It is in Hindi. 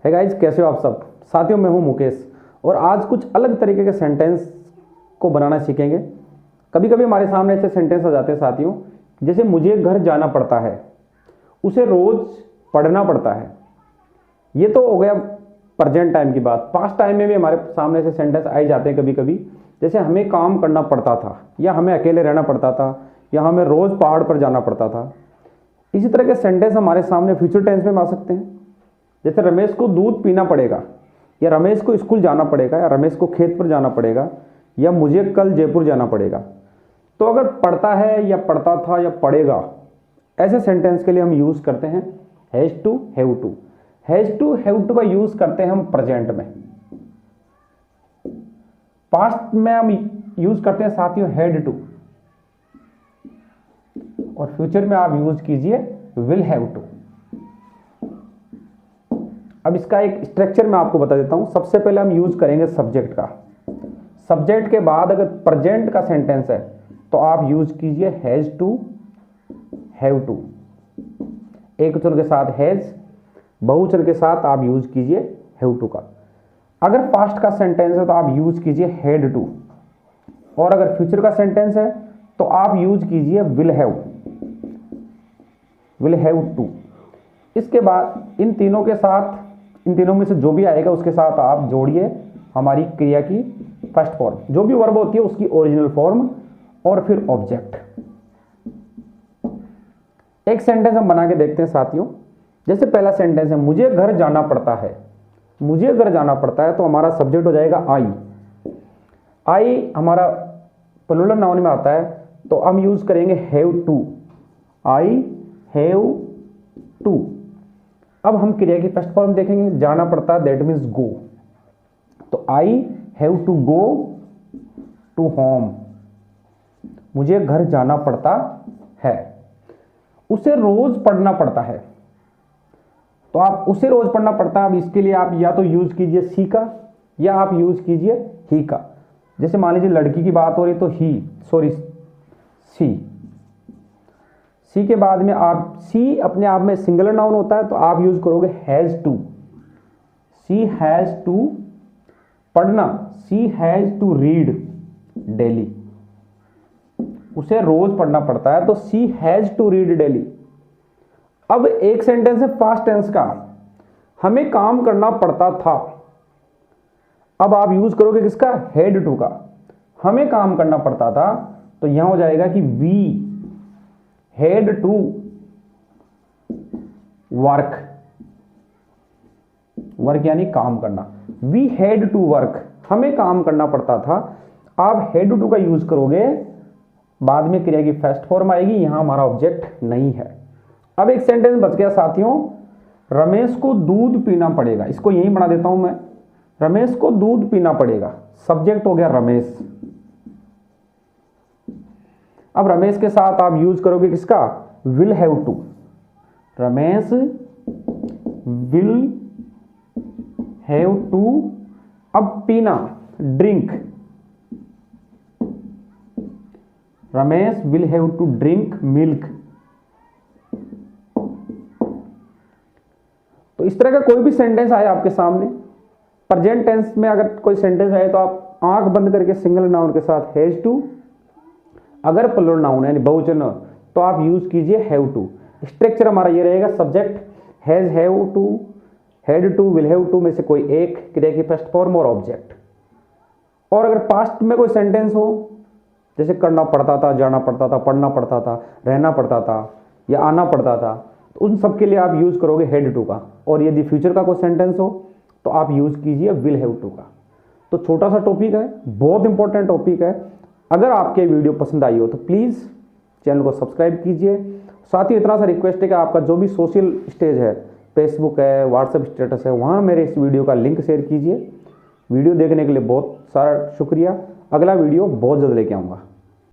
है गाइज, कैसे हो आप सब साथियों। मैं हूं मुकेश और आज कुछ अलग तरीके के सेंटेंस को बनाना सीखेंगे। कभी कभी हमारे सामने ऐसे सेंटेंस आ जाते हैं साथियों, जैसे मुझे घर जाना पड़ता है, उसे रोज पढ़ना पड़ता है। ये तो हो गया प्रेजेंट टाइम की बात। पास्ट टाइम में भी हमारे सामने ऐसे सेंटेंस आ ही जाते हैं कभी कभी, जैसे हमें काम करना पड़ता था, या हमें अकेले रहना पड़ता था, या हमें रोज पहाड़ पर जाना पड़ता था। इसी तरह के सेंटेंस हमारे सामने फ्यूचर टेंस में आ सकते हैं, जैसे रमेश को दूध पीना पड़ेगा, या रमेश को स्कूल जाना पड़ेगा, या रमेश को खेत पर जाना पड़ेगा, या मुझे कल जयपुर जाना पड़ेगा। तो अगर पढ़ता है या पढ़ता था या पढ़ेगा, ऐसे सेंटेंस के लिए हम यूज करते हैं has to, have to. Has to, have to का यूज करते हैं हम प्रेजेंट में। पास्ट में हम यूज करते हैं साथियों हैड टू, और फ्यूचर में आप यूज कीजिए विल हैव टू। अब इसका एक स्ट्रक्चर मैं आपको बता देता हूं। सबसे पहले हम यूज करेंगे सब्जेक्ट का। सब्जेक्ट के बाद अगर प्रेजेंट का सेंटेंस है तो आप यूज कीजिए हैज टू, हैव टू। एक वचन के साथ हैज, बहुवचन के साथ आप यूज कीजिए हैव टू का। अगर पास्ट का सेंटेंस है तो आप यूज कीजिए हैड टू, और अगर फ्यूचर का सेंटेंस है तो आप यूज कीजिए will have, will have to. इसके बाद इन तीनों के साथ, इन तीनों में से जो भी आएगा उसके साथ आप जोड़िए हमारी क्रिया की फर्स्ट फॉर्म, जो भी वर्ब होती है उसकी ओरिजिनल फॉर्म, और फिर ऑब्जेक्ट। एक सेंटेंस हम बना के देखते हैं साथियों। जैसे पहला सेंटेंस है मुझे घर जाना पड़ता है। मुझे घर जाना पड़ता है तो हमारा सब्जेक्ट हो जाएगा आई। आई हमारा प्लूरल नाउन में आता है तो हम यूज करेंगे have to. I have to. अब हम क्रिया की फर्स्ट फॉर्म देखेंगे, जाना पड़ता है, दैट मीन्स गो। तो I have to go to home. मुझे घर जाना पड़ता है। उसे रोज पढ़ना पड़ता है, तो आप उसे रोज पढ़ना पड़ता है। अब इसके लिए आप या तो यूज कीजिए सी का, या आप यूज कीजिए ही का। जैसे मान लीजिए लड़की की बात हो रही तो ही, सॉरी सी। सी के बाद में आप, सी अपने आप में सिंगुलर नाउन होता है तो आप यूज करोगे has to. She has to पढ़ना, she has to read daily. उसे रोज पढ़ना पड़ता है तो she has to read daily. अब एक सेंटेंस है पास्ट टेंस का, हमें काम करना पड़ता था। अब आप यूज करोगे किसका, हैड टू का। हमें काम करना पड़ता था तो यहां हो जाएगा कि we had to work. Work यानी काम करना। वी हैड टू वर्क, हमें काम करना पड़ता था। आप हैड टू का यूज करोगे, बाद में क्रिया की फर्स्ट फॉर्म आएगी, यहां हमारा ऑब्जेक्ट नहीं है। अब एक सेंटेंस बच गया साथियों, रमेश को दूध पीना पड़ेगा। इसको यहीं बना देता हूं मैं, रमेश को दूध पीना पड़ेगा। सब्जेक्ट हो गया रमेश। अब रमेश के साथ आप यूज करोगे किसका, will have to. Ramesh will have to. अब पीना, drink. Ramesh will have to drink milk. तो इस तरह का कोई भी सेंटेंस आए आपके सामने, प्रेजेंट टेंस में अगर कोई सेंटेंस आए तो आप आंख बंद करके सिंगल नाउन के साथ हैज टू, अगर प्लूरल नाउन यानी बहुवचन तो आप यूज कीजिए हैव टू। स्ट्रक्चर हमारा ये रहेगा, subject has, have to, had to, will have to में से कोई एक, क्रिया की फर्स्ट फॉर्म और ऑब्जेक्ट। और अगर पास्ट में कोई सेंटेंस हो, जैसे करना पड़ता था, जाना पड़ता था, पढ़ना पड़ता था, रहना पड़ता था, या आना पड़ता था, तो उन सब के लिए आप यूज करोगे हैड टू का। और यदि फ्यूचर का कोई सेंटेंस हो तो आप यूज कीजिए विल हैव टू का। तो छोटा सा टॉपिक है, बहुत इंपॉर्टेंट टॉपिक है। अगर आपके वीडियो पसंद आई हो तो प्लीज़ चैनल को सब्सक्राइब कीजिए। साथ ही इतना सा रिक्वेस्ट है कि आपका जो भी सोशल स्टेज है, फेसबुक है, व्हाट्सएप स्टेटस है, वहाँ मेरे इस वीडियो का लिंक शेयर कीजिए। वीडियो देखने के लिए बहुत सारा शुक्रिया। अगला वीडियो बहुत जल्द लेके आऊँगा।